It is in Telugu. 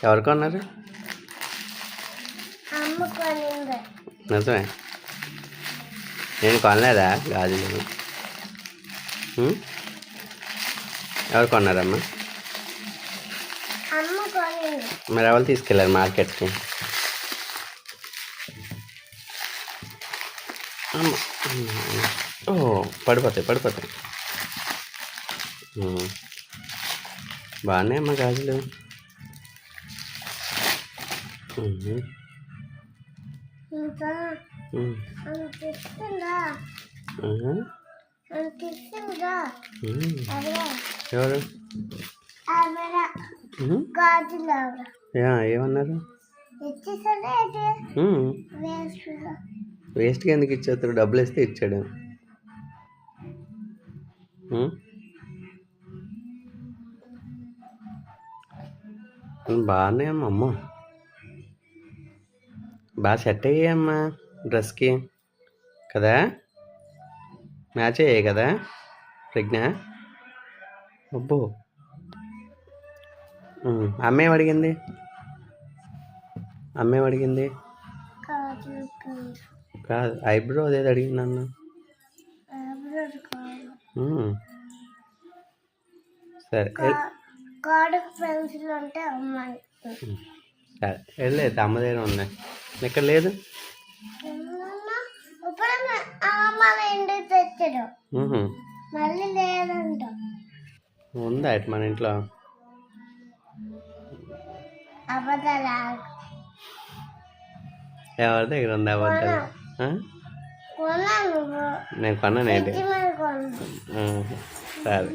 ఎవరు కొన్నారు? అమ్మ కొనింది. నిజమే. నేను కొనలేదా గాజులు? ఎవరు కొన్నారమ్మా? అమ్మ కొనింది. మరి ఎవరు తీసుకెళ్ళారు మార్కెట్కి? అమ్మ. ఓ పడిపోతాయి బాగానే అమ్మ గాజులు. ఇంకా అనిపిస్తుందా? అనిపిస్తుందా? ఎవరు గాజులు ఏమన్నారు? ఇచ్చేసరే వేస్ట్గా ఎందుకు ఇచ్చేస్తాడు? డబ్బులు ఇస్తే ఇచ్చాడు. బాగానే అమ్మ బాగా సెట్ అయ్యాయమ్మా డ్రెస్కి కదా, మ్యాచ్ అయ్యాయి కదా ప్రజ్ఞ. అబ్బో అమ్మేం అడిగింది? కాదు, ఐబ్రో అదేది అడిగింది అన్న. సరే పెన్సిల్ అంటే అమ్మాయి. సరే వెళ్ళలేదు, అమ్మ దగ్గర ఉన్నాయి. ఇక్కడ లేదు. తెచ్చాడు మళ్ళీ లేదంట. ఉందా ఇటు మన ఇంట్లో? ఎవరి దగ్గర ఉంది అబద్ధాలు? నేను కొన్నాను ఏంటి? సరే.